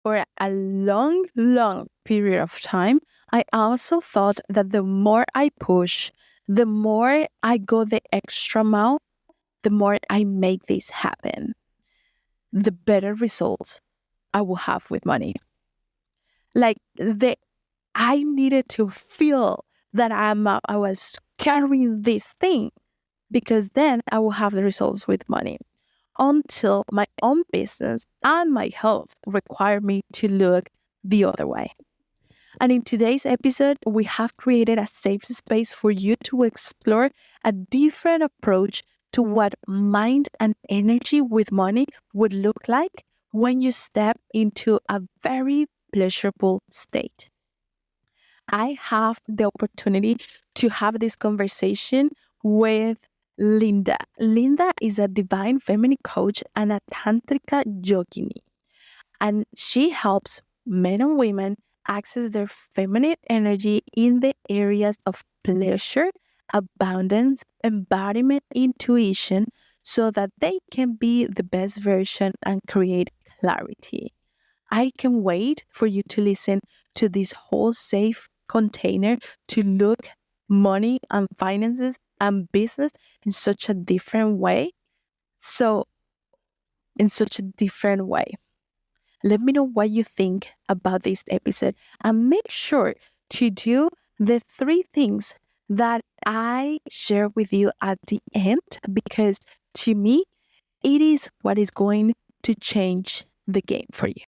for a long, long period of time, I also thought that the more I push, the more I go the extra mile, the more I make this happen, the better results I will have with money. Like I needed to feel that I was carrying this thing because then I will have the results with money. Until my own business and my health require me to look the other way. And in today's episode, we have created a safe space for you to explore a different approach to what mind and energy with money would look like when you step into a very pleasurable state. I have the opportunity to have this conversation with Linda. Linda is a divine feminine coach and a tantrika yogini, and she helps men and women access their feminine energy in the areas of pleasure, abundance, embodiment, intuition, so that they can be the best version and create clarity. I can wait for you to listen to this whole safe container to look money and finances and business in such a different way. So, in such a different way. Let me know what you think about this episode and make sure to do the 3 things that I share with you at the end, because to me, it is what is going to change the game for you.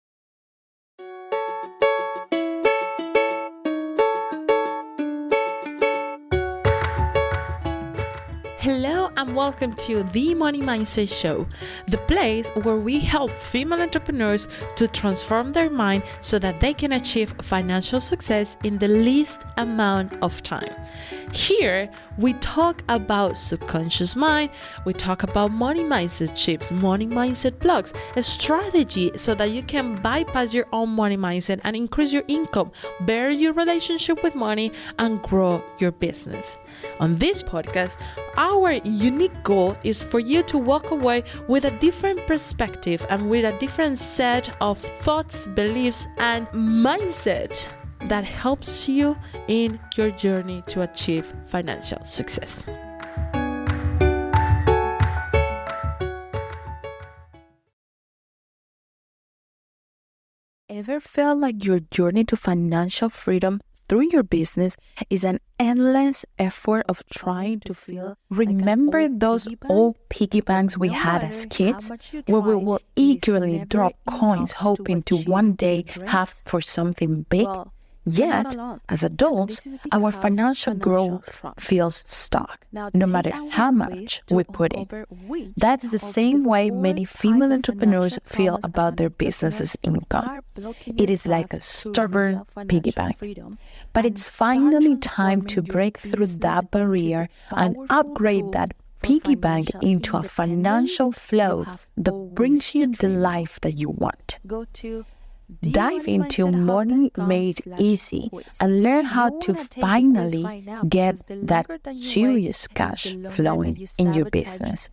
Hello and welcome to the Money Mindset Show, the place where we help female entrepreneurs to transform their mind so that they can achieve financial success in the least amount of time. Here, we talk about subconscious mind, we talk about money mindset shifts, money mindset blocks, a strategy so that you can bypass your own money mindset and increase your income, better your relationship with money, and grow your business. On this podcast, our unique goal is for you to walk away with a different perspective and with a different set of thoughts, beliefs, and mindset that helps you in your journey to achieve financial success. Ever felt like your journey to financial freedom through your business is an endless effort of trying to feel? Remember those old piggy banks we had as kids, where we will eagerly drop coins hoping to one day have for something big? Yet, as adults, our financial growth feels stuck, no matter how much we put in. That's the same way many female entrepreneurs feel about their business's income. It is like a stubborn piggy bank. But it's finally time to break through that barrier and upgrade that piggy bank into a financial flow that brings you the life that you want. Dive into Money Made Easy and learn how to finally get that serious cash flowing in your business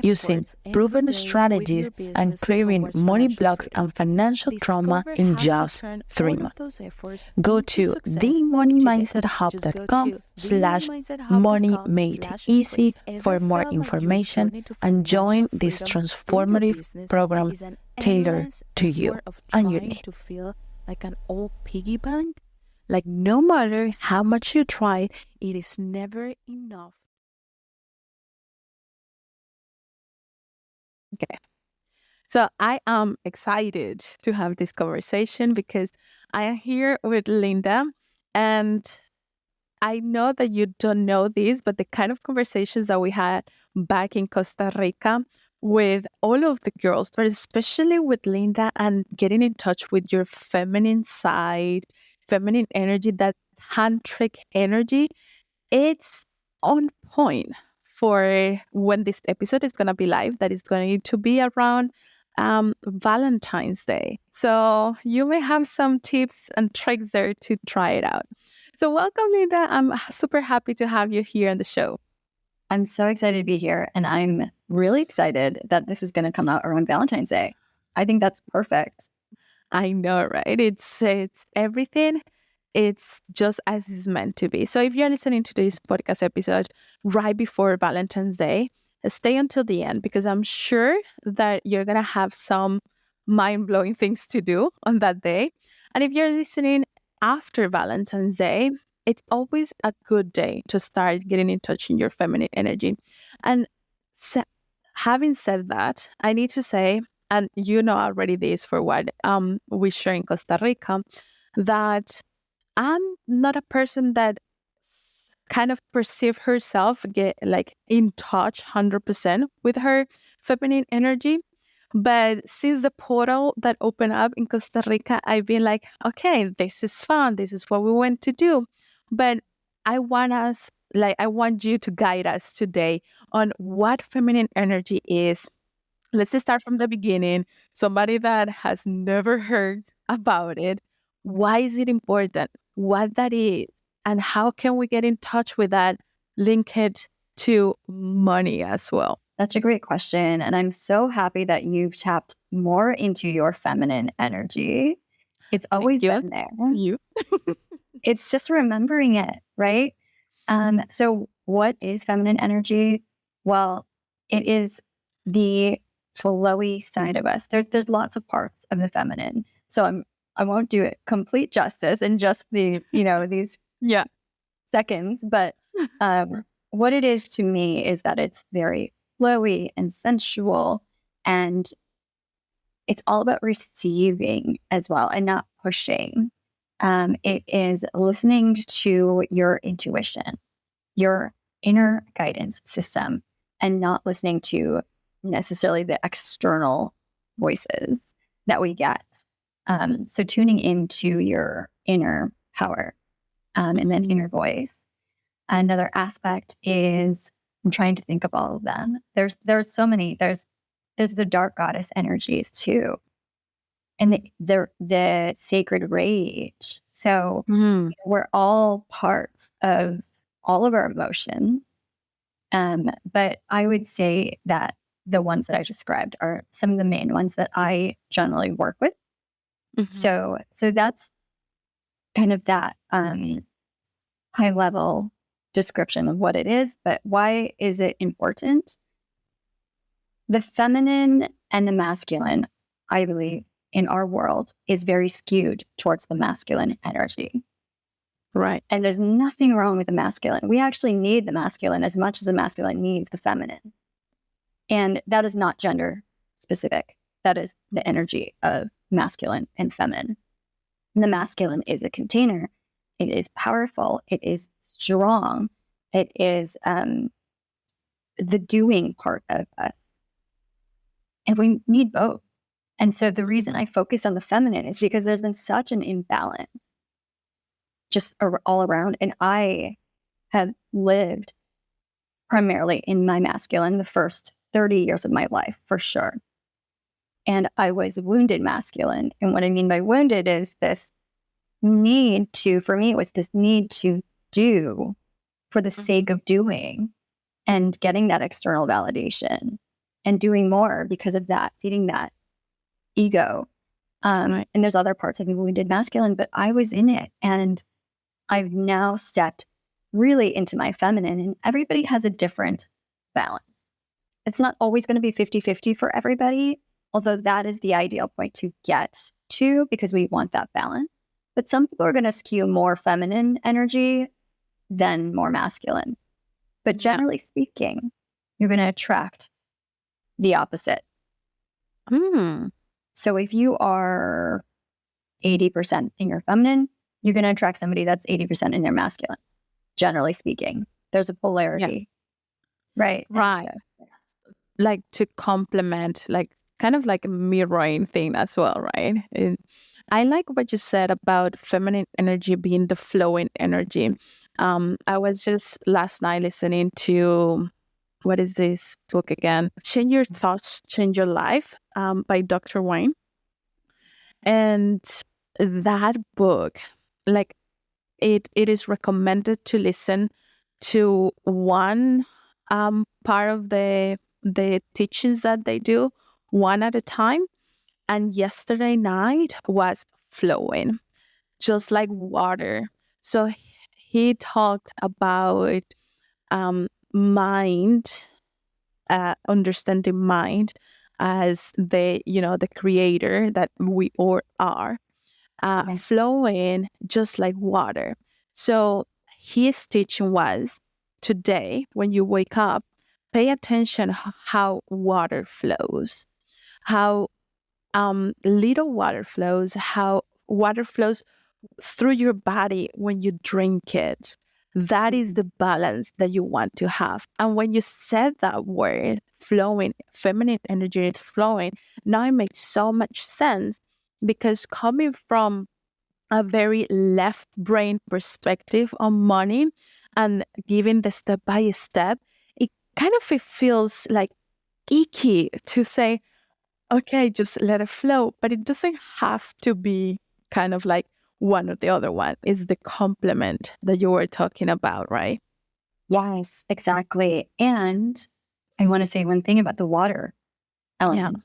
using proven strategies and clearing money blocks and financial trauma in just 3 months. Go to themoneymindsethub.com/moneymadeeasy for more information and join this transformative program tailored to you and your needs. To feel like an old piggy bank? Like no matter how much you try, it is never enough. Okay. So I am excited to have this conversation because I am here with Linda, and I know that you don't know this, but the kind of conversations that we had back in Costa Rica with all of the girls, but especially with Linda, and getting in touch with your feminine side, feminine energy, that tantric energy, it's on point for when this episode is going to be live. That is going to be around Valentine's Day. So you may have some tips and tricks there to try it out. So welcome, Linda. I'm super happy to have you here on the show. I'm so excited to be here, and I'm really excited that this is going to come out around Valentine's Day. I think that's perfect. I know, right? It's everything. It's just as it's meant to be. So if you're listening to this podcast episode right before Valentine's Day, stay until the end because I'm sure that you're gonna have some mind-blowing things to do on that day. And if you're listening after Valentine's Day, it's always a good day to start getting in touch in your feminine energy. And sa- having said that, I need to say, and you know already this for what we share in Costa Rica, that I'm not a person that kind of perceive herself get like in touch 100% with her feminine energy. But since the portal that opened up in Costa Rica, I've been like, okay, this is fun. This is what we want to do. But I want you to guide us today on what feminine energy is. Let's just start from the beginning. Somebody that has never heard about it. Why is it important? What that is? And how can we get in touch with that? Link it to money as well. That's a great question. And I'm so happy that you've tapped more into your feminine energy. It's always been there. You. It's just remembering it, right? So what is feminine energy? Well, it is the flowy side of us. There's lots of parts of the feminine. So I won't do it complete justice in just the, these seconds, but what it is to me is that it's very flowy and sensual, and it's all about receiving as well and not pushing. It is listening to your intuition, your inner guidance system, and not listening to necessarily the external voices that we get. So tuning into your inner power and then inner voice. Another aspect is I'm trying to think of all of them. There's so many. There's the dark goddess energies too, and the sacred rage. So we're all parts of all of our emotions. But I would say that the ones that I described are some of the main ones that I generally work with. So that's kind of that high level description of what it is. But why is it important? The feminine and the masculine, I believe, in our world is very skewed towards the masculine energy. Right. And there's nothing wrong with the masculine. We actually need the masculine as much as the masculine needs the feminine. And that is not gender specific. That is the energy of masculine and feminine. And the masculine is a container. It is powerful. It is strong. It is the doing part of us. And we need both. And so the reason I focus on the feminine is because there's been such an imbalance just all around. And I have lived primarily in my masculine the first 30 years of my life, for sure. And I was wounded masculine. And what I mean by wounded is this need to, for me, it was this need to do for the sake of doing and getting that external validation and doing more because of that, feeding that ego. And there's other parts of me wounded masculine, but I was in it. And I've now stepped really into my feminine, and everybody has a different balance. It's not always going to be 50-50 for everybody, although that is the ideal point to get to because we want that balance. But some people are going to skew more feminine energy than more masculine. But generally speaking, you're going to attract the opposite. So if you are 80% in your feminine, you're going to attract somebody that's 80% in their masculine. Generally speaking, there's a polarity. Right. Right. So, like to complement, like kind of like a mirroring thing as well, right? I like what you said about feminine energy being the flowing energy. I was just last night listening to, what is this book again? Change Your Thoughts, Change Your Life by Dr. Wayne. And that book, like it is recommended to listen to one part of the teachings that they do one at a time. And yesterday night was flowing, just like water. So he talked about mind, understanding mind as the creator that we all are, Yes. flowing just like water. So his teaching was, today when you wake up, pay attention how water flows, how little water flows, how water flows through your body when you drink it. That is the balance that you want to have. And when you said that word, flowing, feminine energy is flowing, now it makes so much sense, because coming from a very left brain perspective on money and giving the step by step, it kind of, it feels like icky to say, okay, just let it flow. But it doesn't have to be kind of like one or the other one. It's the complement that you were talking about, right? Yes, exactly. And I want to say one thing about the water Yeah. element.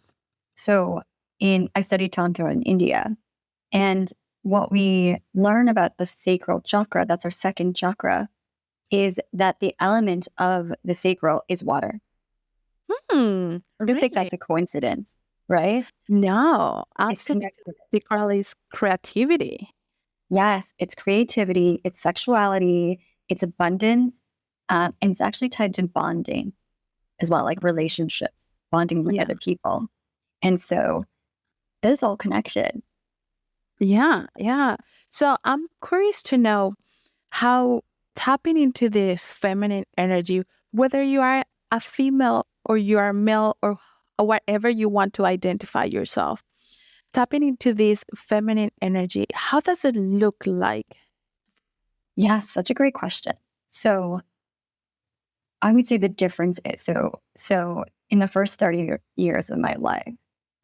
So I studied Tantra in India, and what we learn about the sacral chakra, that's our second chakra, is that the element of the sacral is water. I don't think Really? that's a coincidence, right? No, It's absolutely. connected. Secretly is creativity. Yes, it's creativity, it's sexuality, it's abundance, and it's actually tied to bonding as well, like relationships, bonding with Yeah. other people. And so this is all connected. Yeah. Yeah. So I'm curious to know how tapping into the feminine energy, whether you are a female or you are male or whatever you want to identify yourself, tapping into this feminine energy, how does it look like? Yeah, such a great question. So I would say the difference is so in the first 30 years of my life,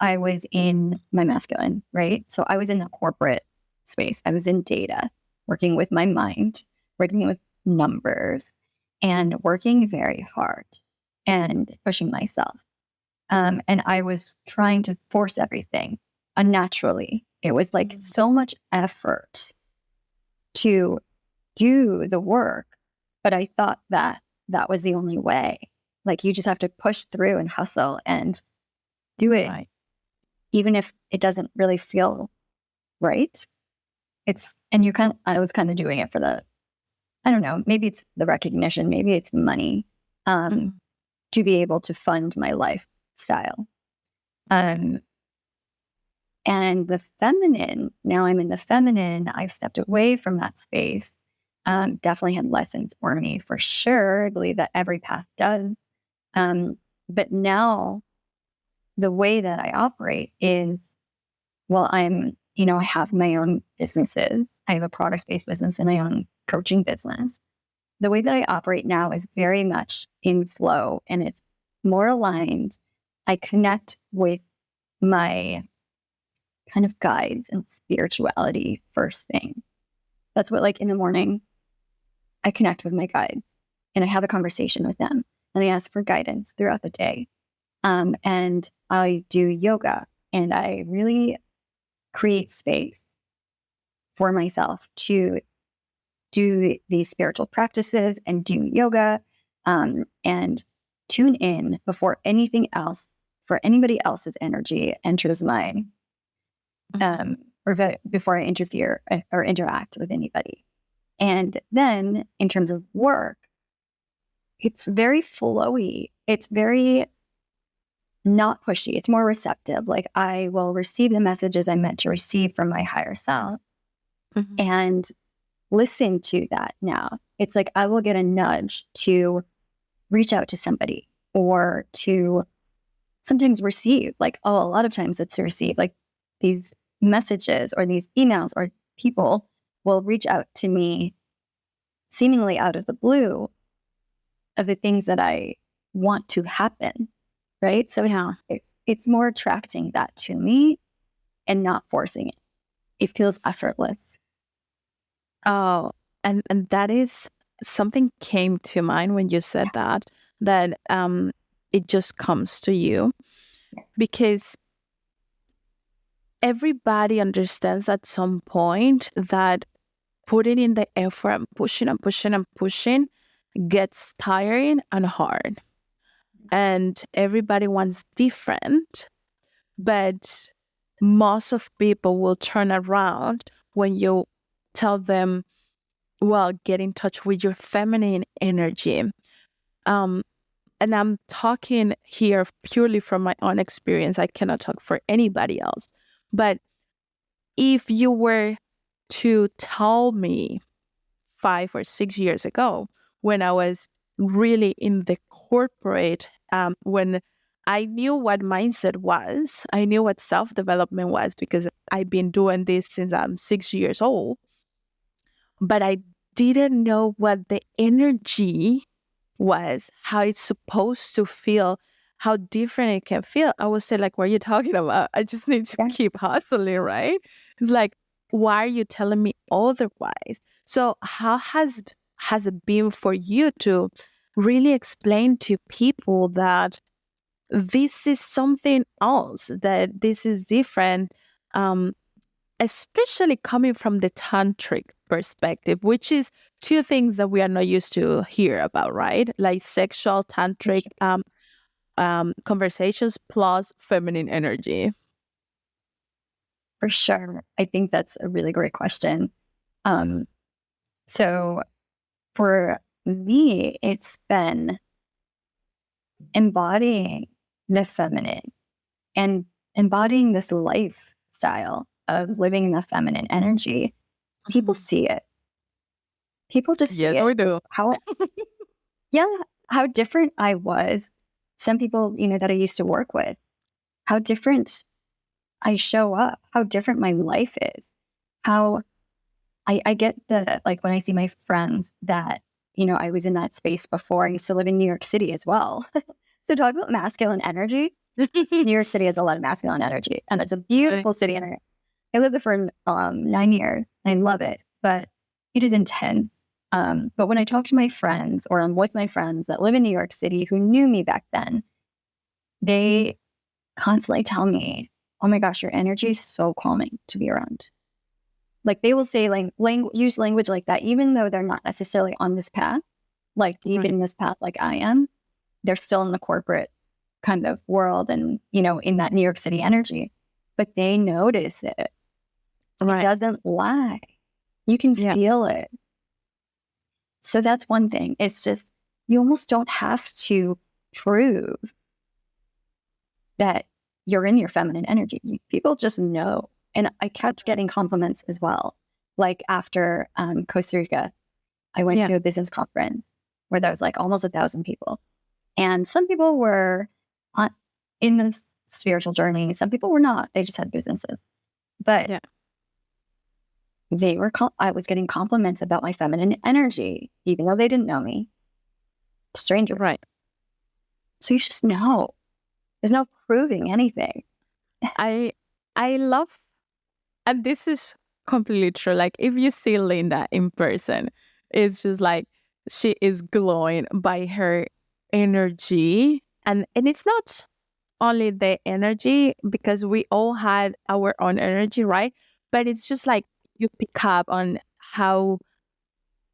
I was in my masculine, right? So I was in the corporate space. I was in data, working with my mind, working with numbers, and working very hard and pushing myself. And I was trying to force everything unnaturally. It was like so much effort to do the work, but I thought that that was the only way. Like you just have to push through and hustle and do it, Right. even if it doesn't really feel right. I was kind of doing it for I don't know, maybe it's the recognition, maybe it's the money, Mhm. to be able to fund my lifestyle. Um, and the feminine, now I'm in the feminine, I've stepped away from that space. Definitely had lessons for me for sure. I believe that every path does. But now the way that I operate is, well, I have my own businesses. I have a product-based business and my own coaching business. The way that I operate now is very much in flow and it's more aligned. I connect with my kind of guides and spirituality first thing. That's what, like in the morning, I connect with my guides and I have a conversation with them and I ask for guidance throughout the day. And I do yoga and I really create space for myself to do these spiritual practices and do yoga, and tune in before anything else, for anybody else's energy enters mine, before I interfere or interact with anybody. And then in terms of work, it's very flowy. It's very not pushy. It's more receptive. Like I will receive the messages I'm meant to receive from my higher self Mhm. and listen to that now. It's like I will get a nudge to reach out to somebody or to sometimes receive, like, oh, a lot of times it's to receive like these messages or these emails, or people will reach out to me seemingly out of the blue of the things that I want to happen. Right. So Yeah. it's more attracting that to me and not forcing it. It feels effortless. Oh, and that is something came to mind when you said that it just comes to you, because everybody understands at some point that putting in the effort and pushing and pushing and pushing gets tiring and hard. And everybody wants different, but most of people will turn around when you tell them, well, get in touch with your feminine energy. And I'm talking here purely from my own experience. I cannot talk for anybody else. But if you were to tell me 5 or 6 years ago, when I was really in the corporate, when I knew what mindset was, I knew what self-development was, because I've been doing this since I'm 6 years old, but I didn't know what the energy was, how it's supposed to feel, how different it can feel. I would say, like, what are you talking about? I just need to keep hustling, right? It's like, why are you telling me otherwise? So how has it been for you to really explain to people that this is something else, that this is different, especially coming from the tantric perspective, which is two things that we are not used to hear about, right? Like sexual tantric conversations plus feminine energy. For sure. I think that's a really great question. So for me, it's been embodying the feminine and embodying this lifestyle of living in the feminine energy. People see it. People just see it. Yes, we do. How different I was. Some people, that I used to work with, how different I show up, how different my life is, how I get like when I see my friends that, I was in that space before. I used to live in New York City as well. So talk about masculine energy. New York City has a lot of masculine energy, and it's a beautiful city. And I lived there for 9 years, and I love it, but it is intense. But when I talk to my friends, or I'm with my friends that live in New York City who knew me back then, they constantly tell me, oh my gosh, your energy is so calming to be around. Like they will say, like, use language like that, even though they're not necessarily on this path, like deep in this path like I am. They're still in the corporate kind of world and, in that New York City energy, but they notice it. Right. It doesn't lie. You can feel it. So that's one thing. It's just, you almost don't have to prove that you're in your feminine energy. People just know. And I kept getting compliments as well. Like after Costa Rica, I went to a business conference where there was like almost 1,000 people. And some people were in the spiritual journey. Some people were not. They just had businesses. But they were. I was getting compliments about my feminine energy, even though they didn't know me. Strangers. Right. So you just know. There's no proving anything. I love, and this is completely true. Like if you see Linda in person, it's just like she is glowing by her energy. And it's not only the energy, because we all had our own energy, right? But it's just like you pick up on how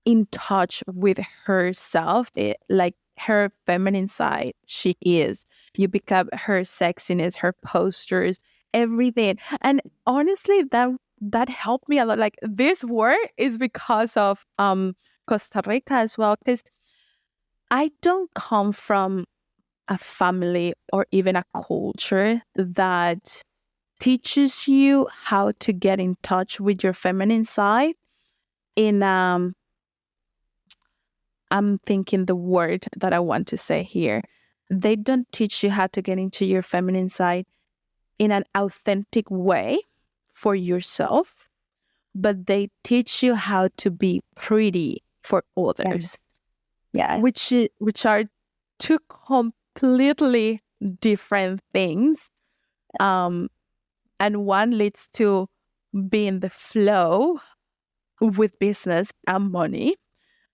in touch with herself, like her feminine side she is. You pick up her sexiness, her postures, everything. And honestly, that helped me a lot. Like this work is because of Costa Rica as well, because I don't come from a family or even a culture that teaches you how to get in touch with your feminine side in I'm thinking the word that I want to say here. They don't teach you how to get into your feminine side in an authentic way for yourself, but they teach you how to be pretty for others. Yes. Which are two completely different things. And one leads to be in the flow with business and money.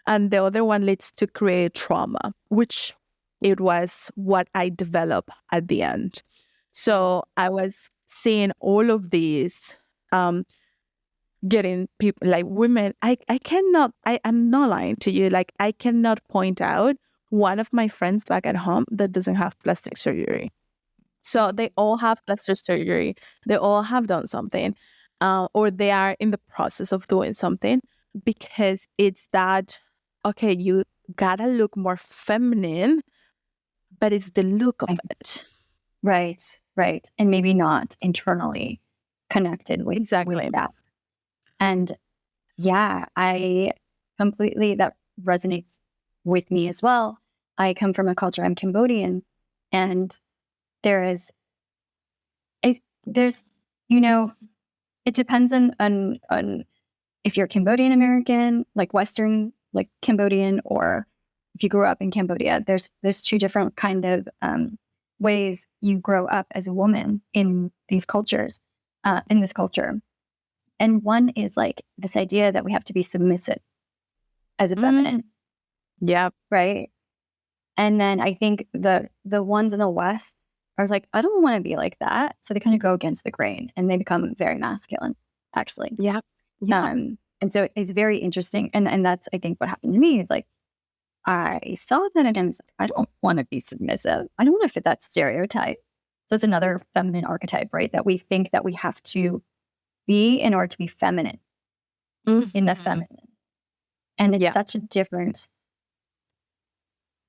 And the other one leads to create trauma, which it was what I developed at the end. So I was seeing all of these getting people like women. I cannot, I'm not lying to you. Like I cannot point out one of my friends back at home that doesn't have plastic surgery. So they all have plastic surgery. They all have done something, or they are in the process of doing something because it's that, okay, you gotta look more feminine, but it's the look of it. Right, right. And maybe not internally connected with Exactly. that. And yeah, I completely, that resonates with me as well. I come from a culture, I'm Cambodian, and there's, you know, it depends on if you're Cambodian American, like Western, like Cambodian, or if you grew up in Cambodia. There's two different kind of ways you grow up as a woman in these cultures, in this culture. And one is like this idea that we have to be submissive as a feminine. Yeah. Right. And then I think the ones in the West are like, I don't want to be like that. So they kind of go against the grain and they become very masculine, actually. Yeah. And so it's very interesting. And that's, I think, what happened to me is like, I saw that and I was like, I don't want to be submissive. I don't want to fit that stereotype. So it's another feminine archetype, right? That we think that we have to be in order to be feminine in the feminine. And it's such a different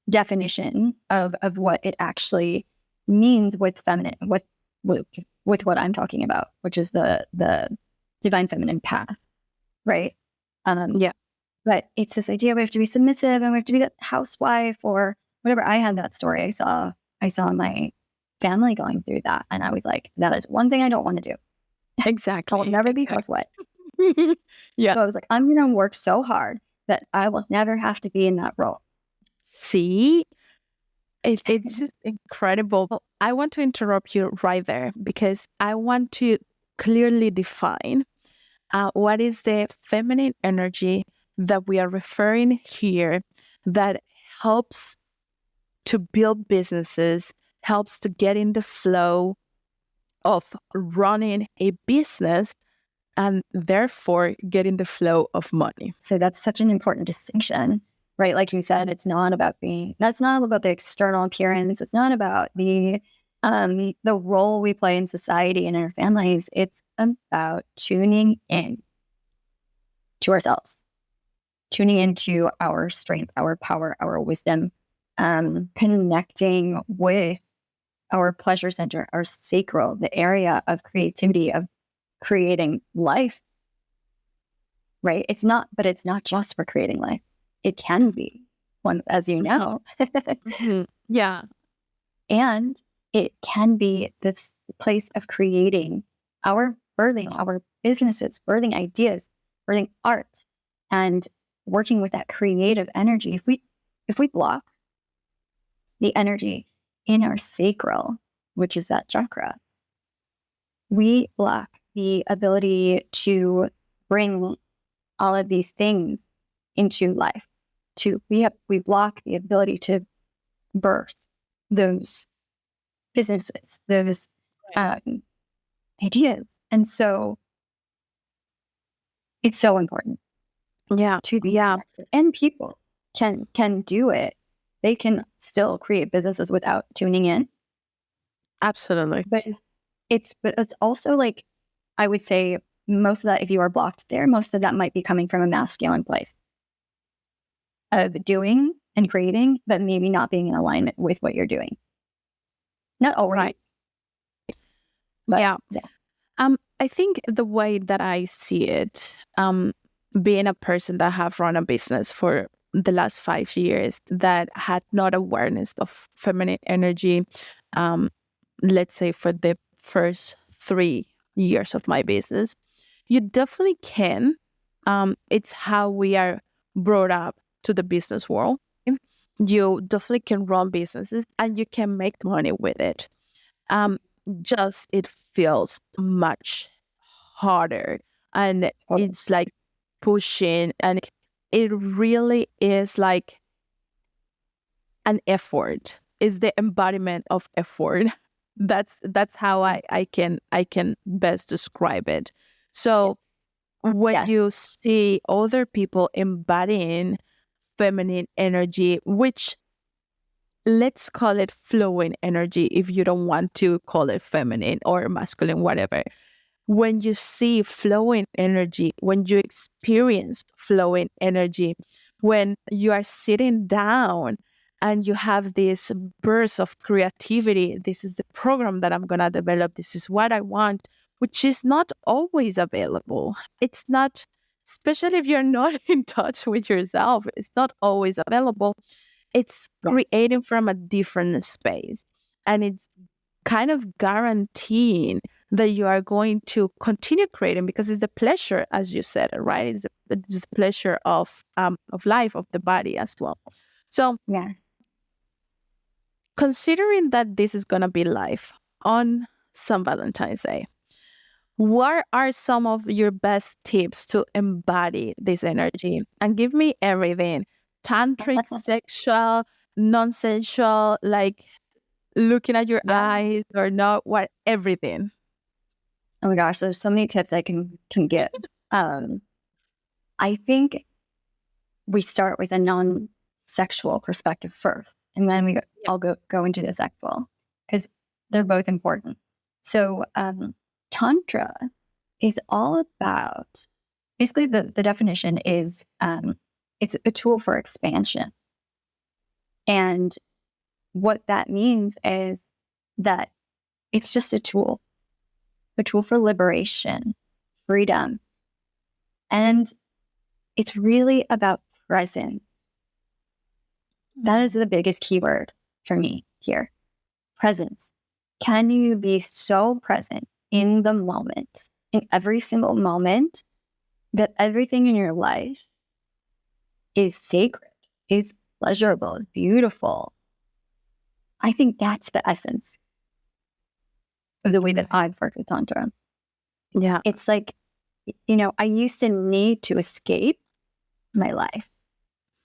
definition of what it actually means with feminine, with what I'm talking about, which is the divine feminine path, right? But it's this idea we have to be submissive and we have to be that housewife or whatever. I had that story. I saw my family going through that, and I was like, that is one thing I don't want to do. Exactly. I'll never be housewife. Yeah. So I was like, I'm going to work so hard that I will never have to be in that role. See, it's just incredible. I want to interrupt you right there because I want to clearly define what is the feminine energy that we are referring here that helps to build businesses, helps to get in the flow of running a business, and therefore get in the flow of money. So that's such an important distinction, right? Like you said, that's not about the external appearance. It's not about the role we play in society and in our families. It's about tuning in to ourselves, tuning into our strength, our power, our wisdom, connecting with our pleasure center, our sacral, the area of creativity, of creating life, right? It's not just for creating life. It can be one, as you know. Yeah. And it can be this place of creating our businesses, birthing ideas, birthing art, and working with that creative energy. If we block the energy in our sacral, which is that chakra, we block the ability to bring all of these things into life. We block the ability to birth those businesses, those ideas. And so it's so important. Yeah. To be connected. And people can do it. They can still create businesses without tuning in. Absolutely. But it's also like, I would say most of that, if you are blocked there, most of that might be coming from a masculine place of doing and creating, but maybe not being in alignment with what you're doing. Not always. Right. But, yeah. I think the way that I see it, being a person that have run a business for the last 5 years that had not awareness of feminine energy, let's say for the first 3 years of my business, you definitely can. It's how we are brought up to the business world. You definitely can run businesses and you can make money with it. Just it feels much harder and it's like pushing, and it really is like an effort. It's the embodiment of effort. That's how I can best describe it. So when Yes. you see other people embodying feminine energy, which let's call it flowing energy if you don't want to call it feminine or masculine, whatever. When you see flowing energy, when you experience flowing energy, when you are sitting down and you have this burst of creativity, this is the program that I'm going to develop, this is what I want, which is not always available. It's not, especially if you're not in touch with yourself, it's not always available. It's Yes. creating from a different space. And it's kind of guaranteeing that you are going to continue creating because it's the pleasure, as you said, right? It's the pleasure of life, of the body as well. So Yes. considering that this is gonna be live on some Valentine's Day, what are some of your best tips to embody this energy? And give me everything: tantric, sexual, non-sensual, like looking at your Yeah. eyes or not, what, everything. Oh my gosh, there's so many tips I can give. I think we start with a non-sexual perspective first, and then I'll go into the sexual because they're both important. So Tantra is all about, basically the definition is it's a tool for expansion. And what that means is that it's just a tool for liberation, freedom. And it's really about presence. That is the biggest keyword for me here. Presence. Can you be so present in the moment, in every single moment, that everything in your life is sacred, is pleasurable, is beautiful? I think that's the essence of the way that I've worked with Tantra. Yeah. It's like, I used to need to escape my life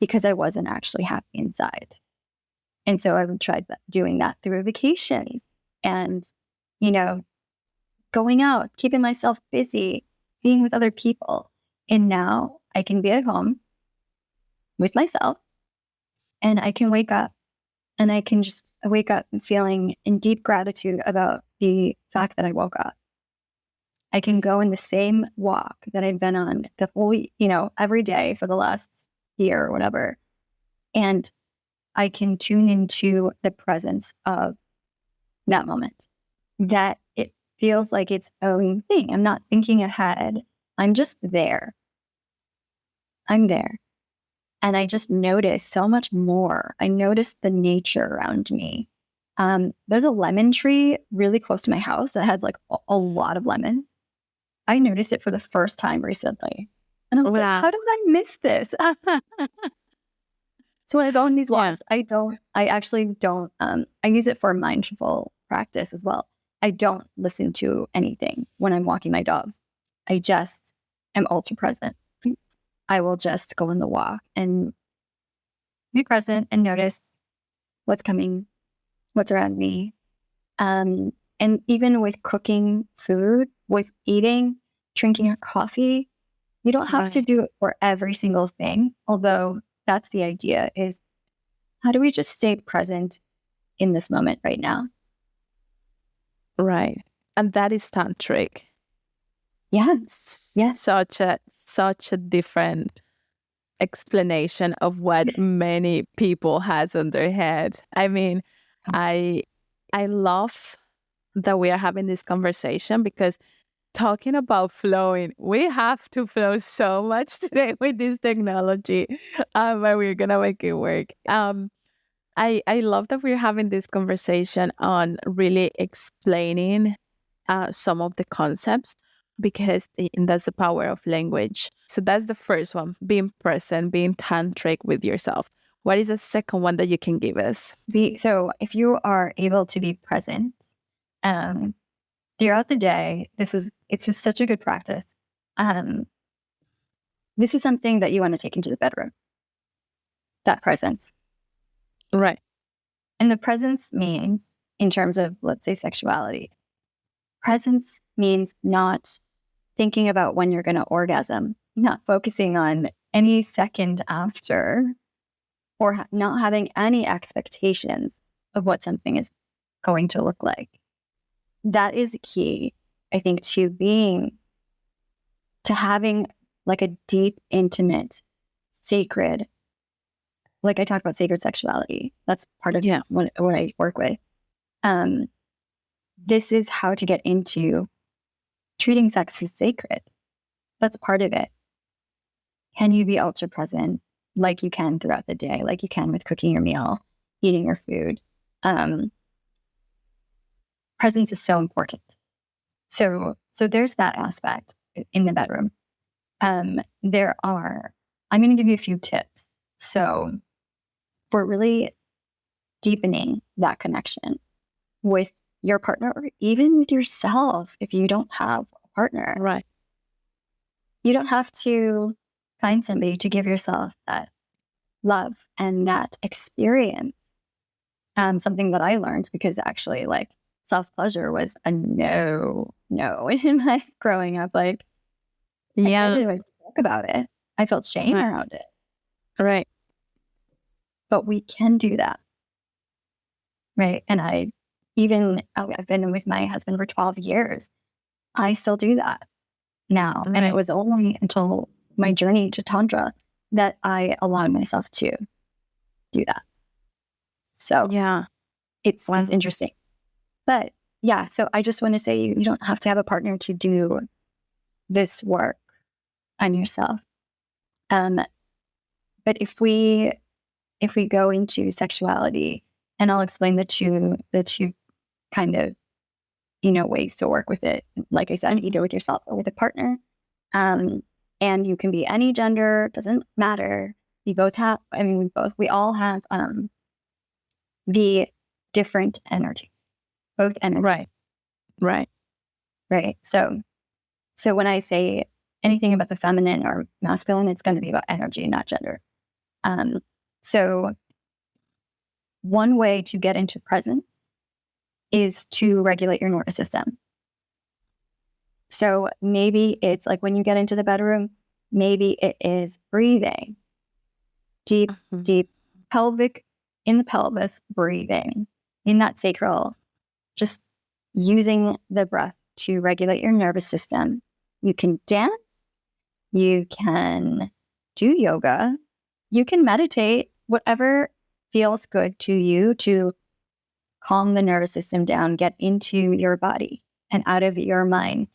because I wasn't actually happy inside. And so I would try doing that through vacations and, going out, keeping myself busy, being with other people. And now I can be at home with myself and I can wake up and I can just wake up feeling in deep gratitude about the fact that I woke up. I can go in the same walk that I've been on the whole, every day for the last year or whatever. And I can tune into the presence of that moment, that it feels like its own thing. I'm not thinking ahead. I'm just there. I'm there. And I just notice so much more. I notice the nature around me. There's a lemon tree really close to my house that has like a lot of lemons. I noticed it for the first time recently. And I was like, how did I miss this? So when I go on these walks, I actually don't, I use it for mindful practice as well. I don't listen to anything when I'm walking my dogs. I just am ultra present. I will just go on the walk and be present and notice what's coming, what's around me. And even with cooking food, with eating, drinking your coffee, you don't have to do it for every single thing. Although that's the idea, is how do we just stay present in this moment right now? Right. And that is tantric. Yes. Yes. Such a different explanation of what many people has on their head. I mean, I love that we are having this conversation because talking about flowing, we have to flow so much today with this technology, but we're gonna make it work. I love that we're having this conversation on really explaining some of the concepts because and that's the power of language. So that's the first one: being present, being tantric with yourself. What is the second one that you can give us? So if you are able to be present throughout the day, it's just such a good practice. This is something that you want to take into the bedroom, that presence. Right. And the presence means in terms of, let's say, sexuality. Presence means not thinking about when you're going to orgasm, not focusing on any second after, or not having any expectations of what something is going to look like. That is key, I think, to having like a deep, intimate, sacred, like I talk about sacred sexuality. That's part of what I work with. This is how to get into treating sex as sacred. That's part of it. Can you be ultra present like you can throughout the day, like you can with cooking your meal, eating your food? Presence is so important. So there's that aspect in the bedroom. I'm going to give you a few tips. So for really deepening that connection with your partner, or even with yourself, if you don't have a partner, Right. you don't have to find somebody to give yourself that love and that experience. Something that I learned, because actually, like, self-pleasure was a no in my growing up. Like, I didn't even talk about it. I felt shame around it. Right. But we can do that. Right. And I've been with my husband for 12 years. I still do that now. Right. And it was only until my journey to Tantra that I allowed myself to do that. So it's interesting. But yeah, so I just want to say you don't have to have a partner to do this work on yourself. But if we go into sexuality, and I'll explain the two kind of, ways to work with it. Like I said, either with yourself or with a partner. And you can be any gender, doesn't matter. We all have the different energies, both energies. Right. So when I say anything about the feminine or masculine, it's going to be about energy, not gender. So one way to get into presence is to regulate your nervous system. So maybe it's like when you get into the bedroom, maybe it is breathing. Deep pelvic, in the pelvis, breathing. In that sacral, just using the breath to regulate your nervous system. You can dance. You can do yoga. You can meditate, whatever feels good to you to calm the nervous system down, get into your body and out of your mind.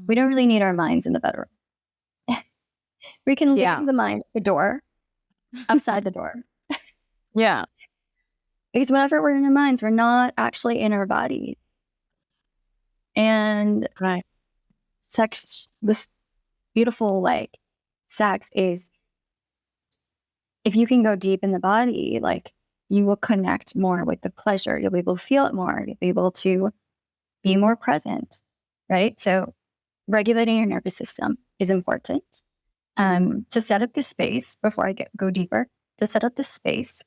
We don't really need our minds in the bedroom. We can leave the mind at the door, outside the door. Yeah. Because whenever we're in our minds, we're not actually in our bodies. And sex, this beautiful, like, sex is, if you can go deep in the body, like, you will connect more with the pleasure. You'll be able to feel it more. You'll be able to be more present, right? So regulating your nervous system is important. To set up the space, before I go deeper, to set up the space,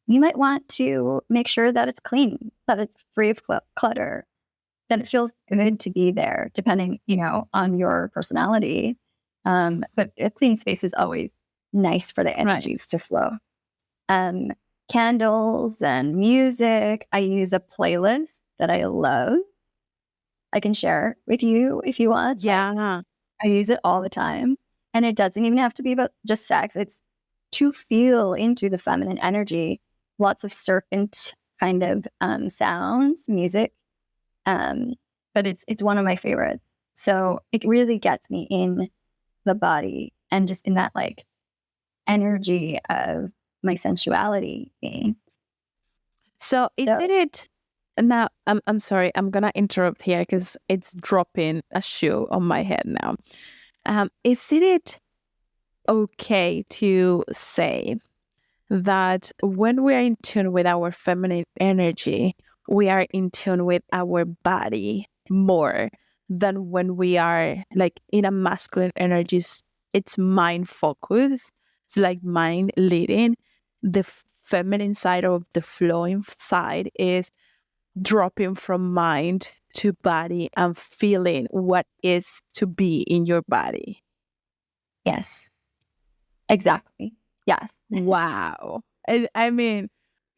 you might want to make sure that it's clean, that it's free of clutter, that it feels good to be there, depending, on your personality. But a clean space is always nice for the energies to flow. Candles and music. I use a playlist that I love. I can share with you if you want. Yeah. I use it all the time. And it doesn't even have to be about just sex. It's to feel into the feminine energy. Lots of serpent kind of sounds, music. But it's one of my favorites. So it really gets me in the body and just in that, like, energy of my sensuality being. So isn't it now? I'm sorry. I'm gonna interrupt here because it's dropping a shoe on my head now. Isn't it okay to say that when we are in tune with our feminine energy, we are in tune with our body more than when we are like in a masculine energy? It's mind focused. It's like mind leading. The feminine side of the flowing side is dropping from mind to body and feeling what is to be in your body. Yes, exactly. Yes. Wow. I mean,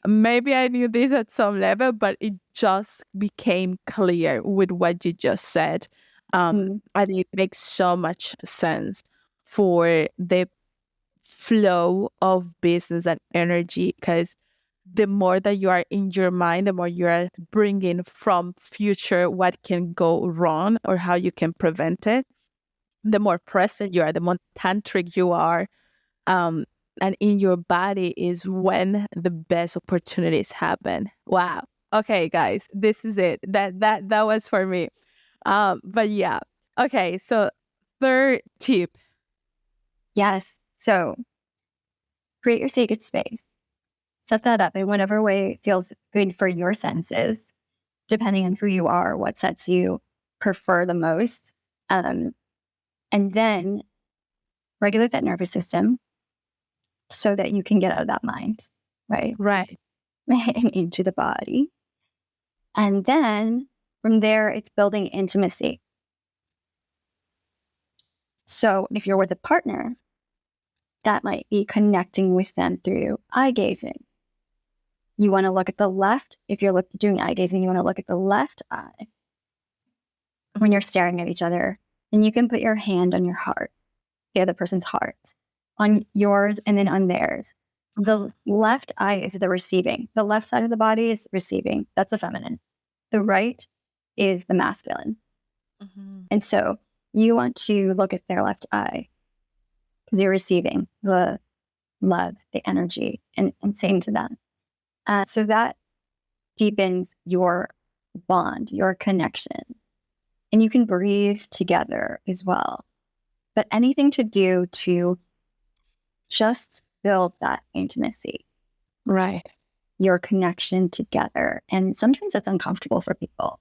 maybe I knew this at some level, but it just became clear with what you just said. And it makes so much sense for the flow of business and energy, because the more that you are in your mind, the more you are bringing from future what can go wrong or how you can prevent it, the more present you are, the more tantric you are, and in your body is when the best opportunities happen. Wow. Okay, guys, this is it. That was for me. But yeah. Okay, so third tip. Yes. So create your sacred space. Set that up in whatever way feels good for your senses, depending on who you are, what sets you prefer the most. And then regulate that nervous system so that you can get out of that mind, right? Right. And into the body. And then from there, it's building intimacy. So if you're with a partner, that might be connecting with them through eye gazing. You want to look at the left. If you're doing eye gazing, you want to look at the left eye when you're staring at each other. And you can put your hand on your heart, the other person's heart, on yours and then on theirs. The left eye is the receiving. The left side of the body is receiving. That's the feminine. The right is the masculine. And so you want to look at their left eye because you're receiving the love, the energy, and saying to them. So that deepens your bond, your connection. And you can breathe together as well. But anything to do to just build that intimacy. Right. Your connection together. And sometimes that's uncomfortable for people.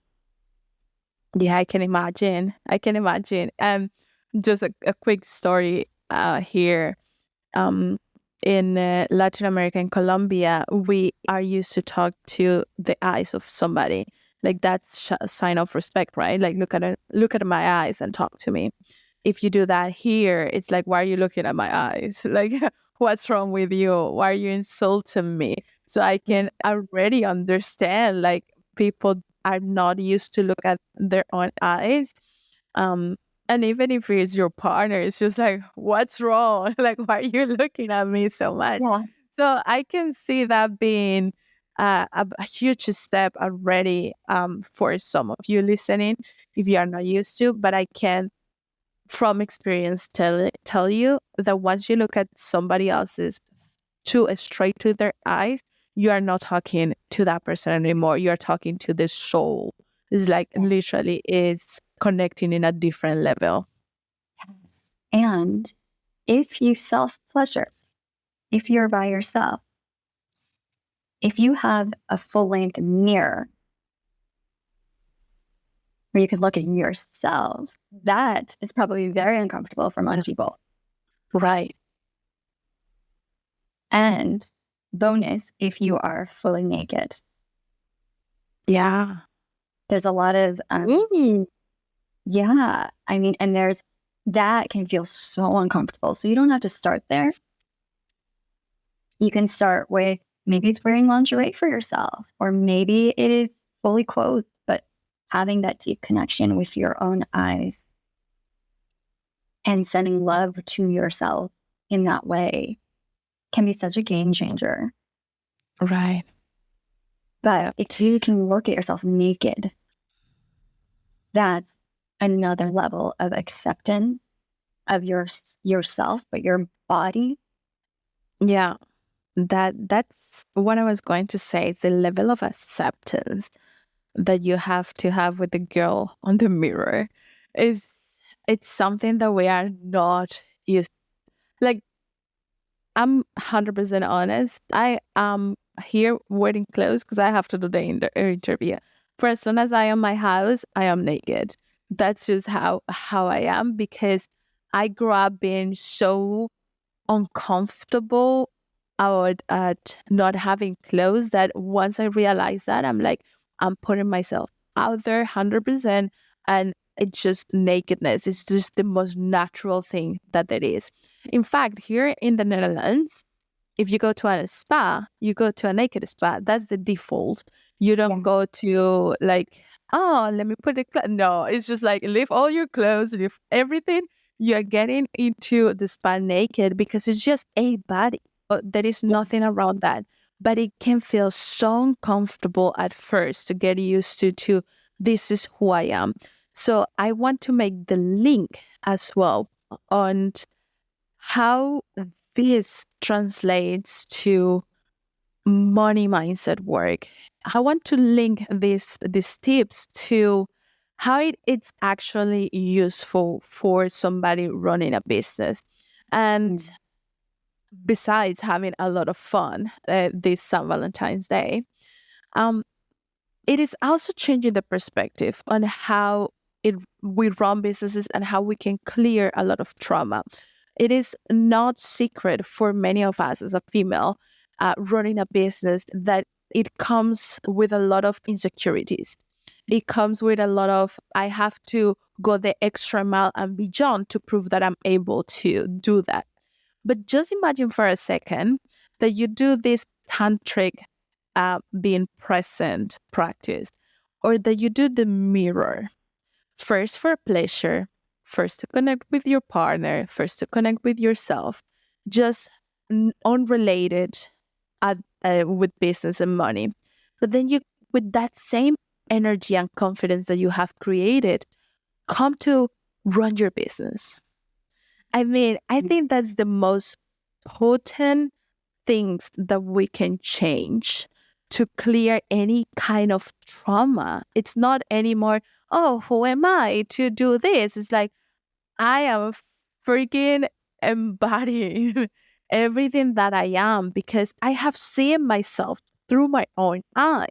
Yeah, I can imagine. Just a quick story here. In Latin America and Colombia, we are used to talk to the eyes of somebody. Like that's a sign of respect, right? Like look at my eyes and talk to me. If you do that here, it's like, why are you looking at my eyes? Like, what's wrong with you? Why are you insulting me? So I can already understand, like, people are not used to look at their own eyes. And even if it's your partner, it's just like, what's wrong? Like, why are you looking at me so much? Yeah. So I can see that being a huge step already for some of you listening, if you are not used to. But I can, from experience, tell you that once you look at somebody else's straight to their eyes, you are not talking to that person anymore. You are talking to the soul. It's like literally is connecting in a different level. Yes. And if you self-pleasure, if you're by yourself, if you have a full-length mirror where you can look at yourself, that is probably very uncomfortable for most people. Right. And bonus, if you are fully naked. Yeah. There's a lot of, yeah, I mean, and that can feel so uncomfortable. So you don't have to start there. You can start with, maybe it's wearing lingerie for yourself, or maybe it is fully clothed, but having that deep connection with your own eyes and sending love to yourself in that way can be such a game changer. Right. But if you can look at yourself naked, that's another level of acceptance of yourself, but your body. Yeah. That's what I was going to say. The level of acceptance that you have to have with the girl on the mirror it's something that we are not used. Like, I'm 100% honest. I am here wearing clothes because I have to do the interview. For as soon as I am my house, I am naked. That's just how I am, because I grew up being so uncomfortable at not having clothes that once I realized that, I'm like, I'm putting myself out there 100%, and it's just nakedness. It's just the most natural thing that there is. In fact, here in the Netherlands, if you go to a spa, you go to a naked spa. That's the default. You don't go to like, oh, let me put the no, it's just like leave all your clothes, leave everything. You're getting into the spa naked because it's just a body. There is nothing around that. But it can feel so uncomfortable at first to get used to this is who I am. So I want to make the link as well on how this translates to money mindset work. I want to link these tips to how it's actually useful for somebody running a business. And besides having a lot of fun this St. Valentine's Day, um, it is also changing the perspective on how we run businesses and how we can clear a lot of trauma. It is not secret for many of us as a female running a business that it comes with a lot of insecurities. It comes with a lot of, I have to go the extra mile and beyond to prove that I'm able to do that. But just imagine for a second that you do this tantric being present practice, or that you do the mirror first for pleasure, first to connect with your partner, first to connect with yourself, just unrelated with business and money. But then you, with that same energy and confidence that you have created, come to run your business. I mean, I think that's the most potent things that we can change to clear any kind of trauma. It's not anymore, oh, who am I to do this? It's like, I am freaking embodying everything that I am because I have seen myself through my own eyes.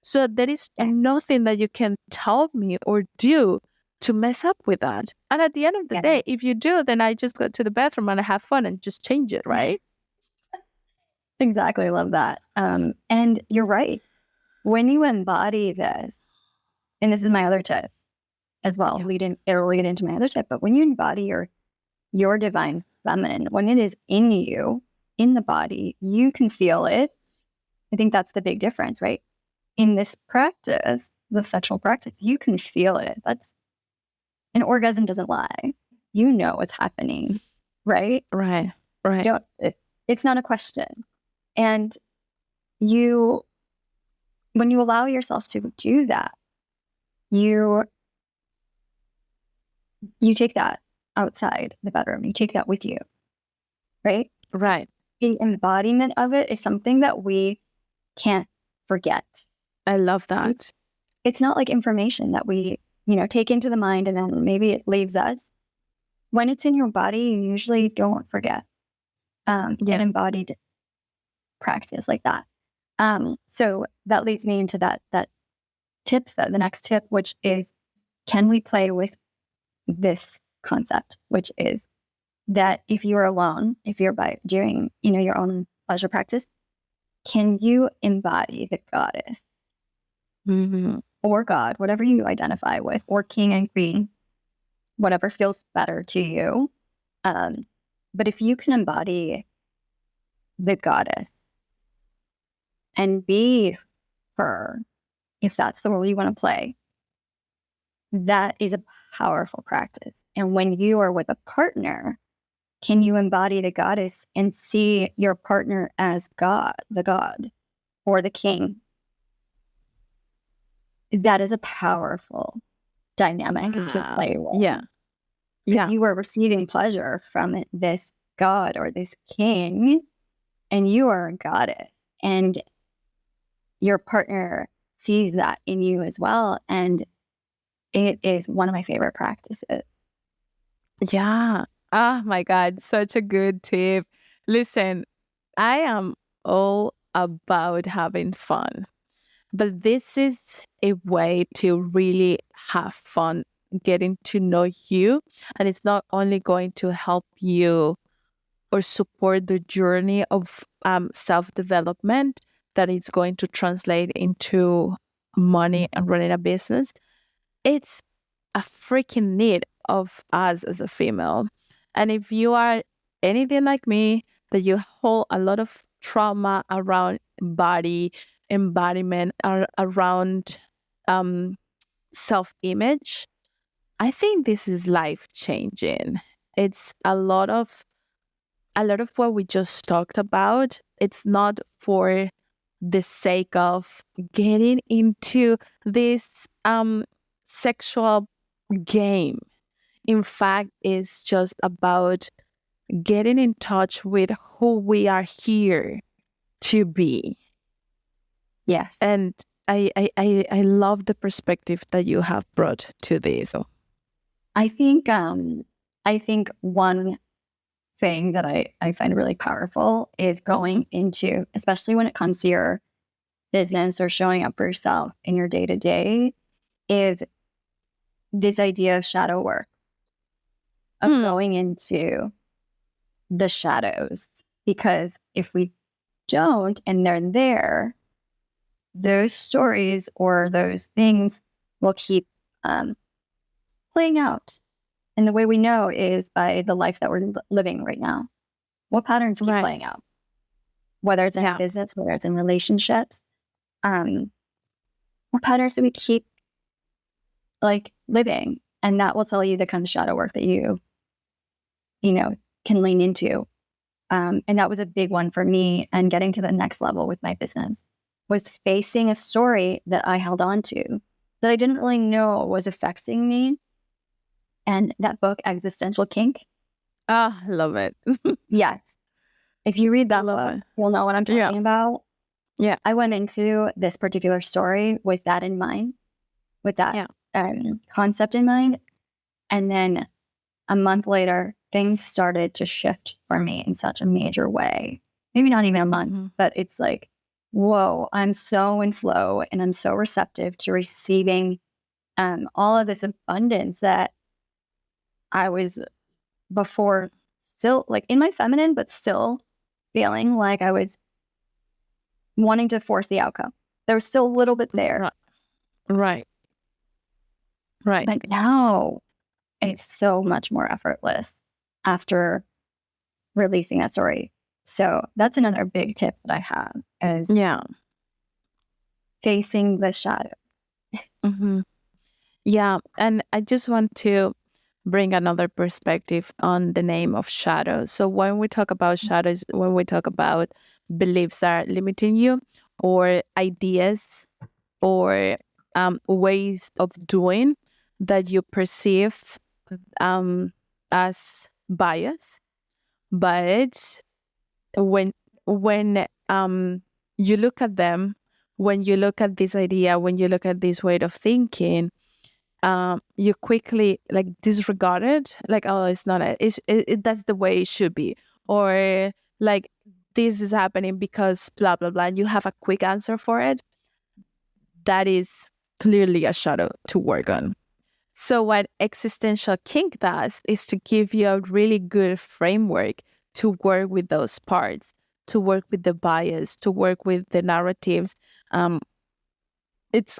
So there is nothing that you can tell me or do to mess up with that. And at the end of the day, if you do, then I just go to the bathroom and I have fun and just change it, right? Exactly. I love that. And you're right. When you embody this, and this is my other tip as well, it'll lead into my other tip, but when you embody your divine feminine, when it is in you, in the body, you can feel it. I think that's the big difference, right? In this practice, the sexual practice, you can feel it. That's an orgasm doesn't lie. You know what's happening, right? Right. It's not a question. And when you allow yourself to do that, you take that outside the bedroom. You take that with you, right? Right. The embodiment of it is something that we can't forget. I love that. It's not like information that we, take into the mind and then maybe it leaves us. When it's in your body, you usually don't forget an embodied practice like that. So that leads me into that tips, the next tip, which is, can we play with this concept, which is that if you're alone, if you're doing, your own pleasure practice, can you embody the goddess or God, whatever you identify with, or king and queen, whatever feels better to you. But if you can embody the goddess and be her, if that's the role you want to play, that is a powerful practice. And when you are with a partner, can you embody the goddess and see your partner as God, the God, or the king? That is a powerful dynamic to play with. Yeah. If you are receiving pleasure from this God or this king, and you are a goddess, and your partner sees that in you as well, and it is one of my favorite practices. Yeah. Oh my God, such a good tip. Listen, I am all about having fun, but this is a way to really have fun getting to know you. And it's not only going to help you or support the journey of self-development, that it's going to translate into money and running a business, it's a freaking need of us as a female. And if you are anything like me, that you hold a lot of trauma around body, embodiment, around um, self-image, I think this is life changing. It's a lot of what we just talked about. It's not for the sake of getting into this sexual game. In fact, it's just about getting in touch with who we are here to be. Yes. And I love the perspective that you have brought to this. I think one thing that I find really powerful is going into, especially when it comes to your business or showing up for yourself in your day-to-day, is this idea of shadow work, of going into the shadows. Because if we don't, and they're there, those stories or those things will keep playing out. And the way we know is by the life that we're living right now. What patterns keep playing out? Whether it's in business, whether it's in relationships. What patterns do we keep living? And that will tell you the kind of shadow work that you can lean into. And that was a big one for me. And getting to the next level with my business was facing a story that I held on to that I didn't really know was affecting me. And that book, Existential Kink. Ah, love it. Yes. If you read that book, you'll know what I'm talking about. Yeah. I went into this particular story with that in mind, with that concept in mind. And then a month later, things started to shift for me in such a major way. Maybe not even a month, but it's like, whoa, I'm so in flow and I'm so receptive to receiving all of this abundance that I was before still in my feminine, but still feeling like I was wanting to force the outcome. There was still a little bit there. Right. But now it's so much more effortless after releasing that story. So that's another big tip that I have is facing the shadows. Yeah. And I just want to bring another perspective on the name of shadows. So when we talk about shadows, when we talk about beliefs that are limiting you or ideas or ways of doing that you perceive as bias, but when you look at them, when you look at this idea, when you look at this way of thinking, you quickly disregard it, oh, it's not that's the way it should be, or this is happening because blah blah blah, and you have a quick answer for it. That is clearly a shadow to work on. So what Existential Kink does is to give you a really good framework to work with those parts, to work with the bias, to work with the narratives. It's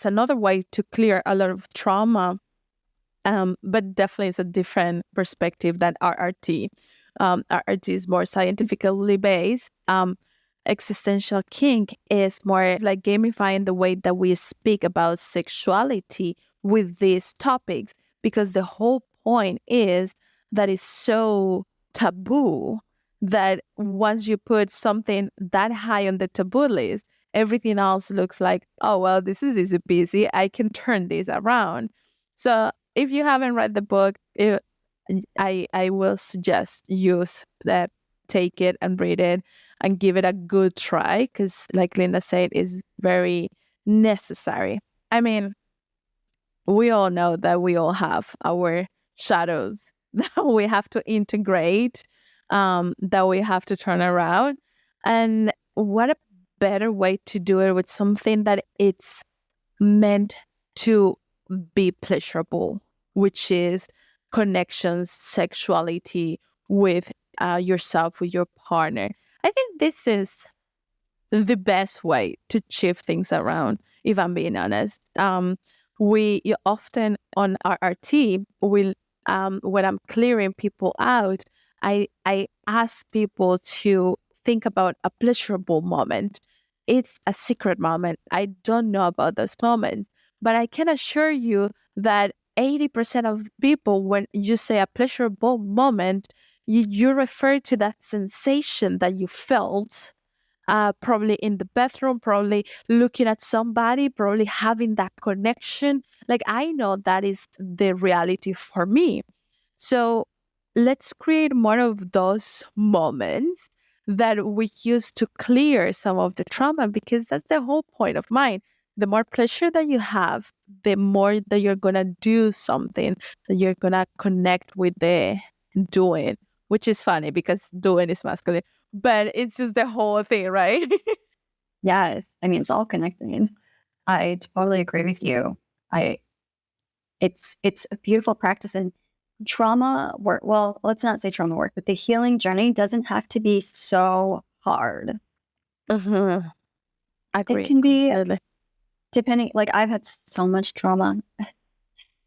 another way to clear a lot of trauma, but definitely it's a different perspective than RRT. RRT is more scientifically based. Existential Kink is more like gamifying the way that we speak about sexuality with these topics, because the whole point is that it's so taboo that once you put something that high on the taboo list, everything else looks like, oh, well, this is easy peasy. I can turn this around. So if you haven't read the book, I will suggest take it and read it and give it a good try, because like Linda said, it's very necessary. I mean, we all know that we all have our shadows that we have to integrate, that we have to turn around. And what a better way to do it with something that it's meant to be pleasurable, which is connections, sexuality with yourself, with your partner. I think this is the best way to shift things around. if I'm being honest. We often on our team will when I'm clearing people out, I ask people to think about a pleasurable moment. It's a secret moment. I don't know about those moments, but I can assure you that 80% of people, when you say a pleasurable moment, you refer to that sensation that you felt, probably in the bathroom, probably looking at somebody, probably having that connection. Like, I know that is the reality for me. So let's create more of those moments that we use to clear some of the trauma, because that's the whole point of mine. The more pleasure that you have, the more that you're going to do something, that you're going to connect with the doing, which is funny because doing is masculine, but it's just the whole thing, right? Yes. I mean, it's all connected. I totally agree with you. It's a beautiful practice, and trauma work. Well, let's not say trauma work, but the healing journey doesn't have to be so hard. Mm-hmm. Agree. It can be Completely. depending. Like, I've had so much trauma.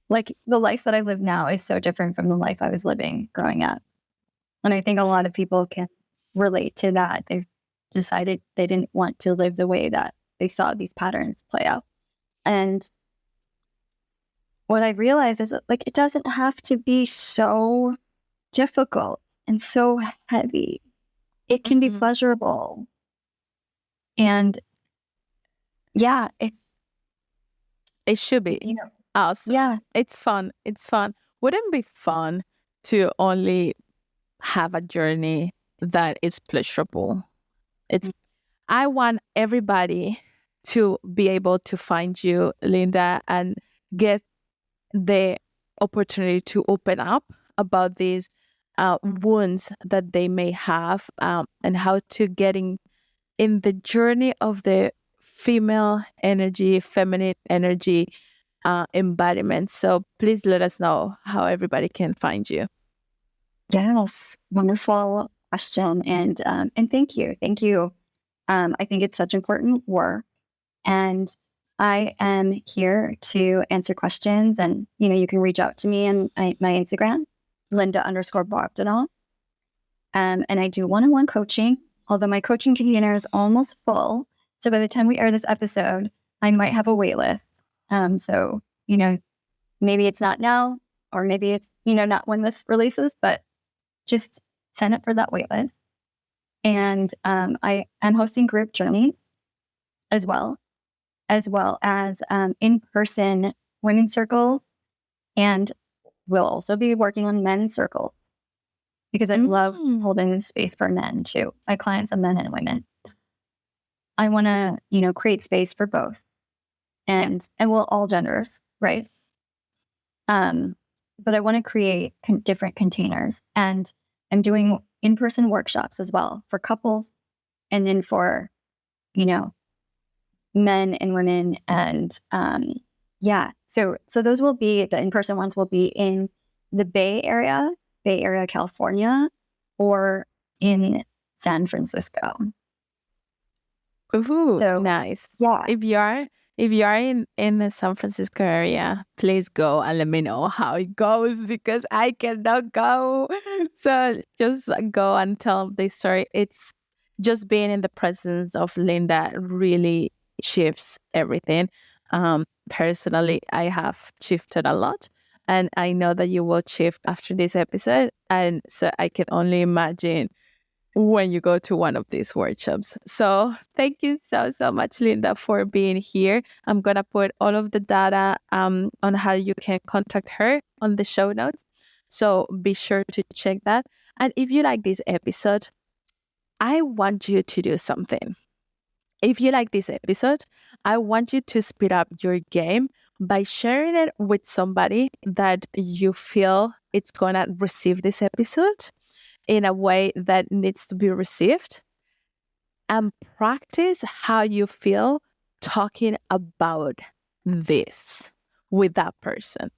Like, the life that I live now is so different from the life I was living growing up, and I think a lot of people can relate to that. They've decided they didn't want to live the way that they saw these patterns play out, and what I realized is that, like, it doesn't have to be so difficult and so heavy. It can be Mhm. pleasurable. And yeah, It should be. you know, Also, yeah, it's fun. It's fun. Wouldn't it be fun to only have a journey that is pleasurable? It's I want everybody to be able to find you, Linda, and get the opportunity to open up about these wounds that they may have, and how to getting in the journey of the female energy, feminine energy embodiment. So please let us know how everybody can find you. yes, wonderful question. And thank you. Thank you. I think it's such important work. And I am here to answer questions. And, you can reach out to me on my Instagram, Linda_Bogdanov. And I do one-on-one coaching, although my coaching container is almost full. So by the time we air this episode, I might have a wait list. So, maybe it's not now, or maybe it's, not when this releases, but just sign up for that wait list. And I am hosting group journeys as well as in-person women's circles. And we'll also be working on men's circles, because I love holding space for men too. My clients are men and women. I want to, create space for both, and well, all genders, right? But I want to create different containers, and I'm doing in-person workshops as well for couples, and then for, men and women, and So those will be the in-person ones. Will be in the Bay Area, California, or in San Francisco. Ooh, So nice. yeah, If you are in the San Francisco area, please go and let me know how it goes, because I cannot go. So just go and tell the story. It's just being in the presence of Linda really shifts everything. Personally, I have shifted a lot, and I know that you will shift after this episode. And so I can only imagine when you go to one of these workshops. So thank you so much, Linda, for being here. I'm going to put all of the data on how you can contact her on the show notes. So be sure to check that. And if you like this episode, I want you to do something. If you like this episode, I want you to speed up your game by sharing it with somebody that you feel it's going to receive this episode in a way that needs to be received, and practice how you feel talking about this with that person.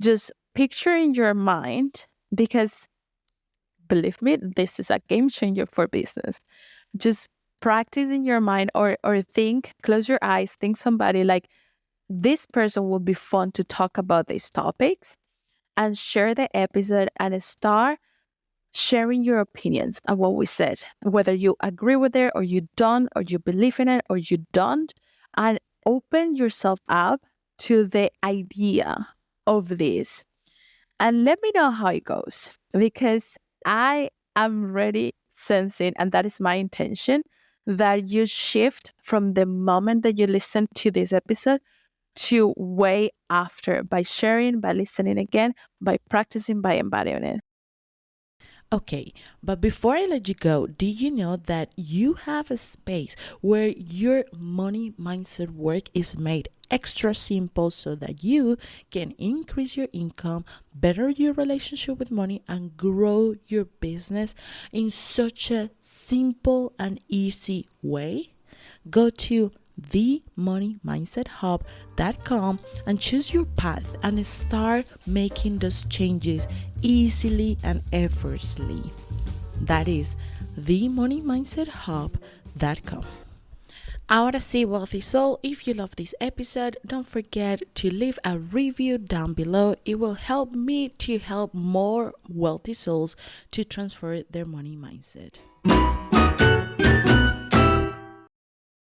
Just picture in your mind, because believe me, this is a game changer for business. Just practice in your mind or think, close your eyes, think somebody like this person will be fun to talk about these topics, and share the episode and start sharing your opinions on what we said, whether you agree with it or you don't, or you believe in it or you don't, and open yourself up to the idea of this. And let me know how it goes, because I am really sensing, and that is my intention, that you shift from the moment that you listen to this episode to way after, by sharing, by listening again, by practicing, by embodying it. Okay, but before I let you go, did you know that you have a space where your money mindset work is made extra simple so that you can increase your income, better your relationship with money, and grow your business in such a simple and easy way? Go to themoneymindset.hub.com and choose your path and start making those changes easily and effortlessly. That is themoneymindset.hub.com. Ahora sí, wealthy soul, if you love this episode, don't forget to leave a review down below. It will help me to help more wealthy souls to transfer their money mindset.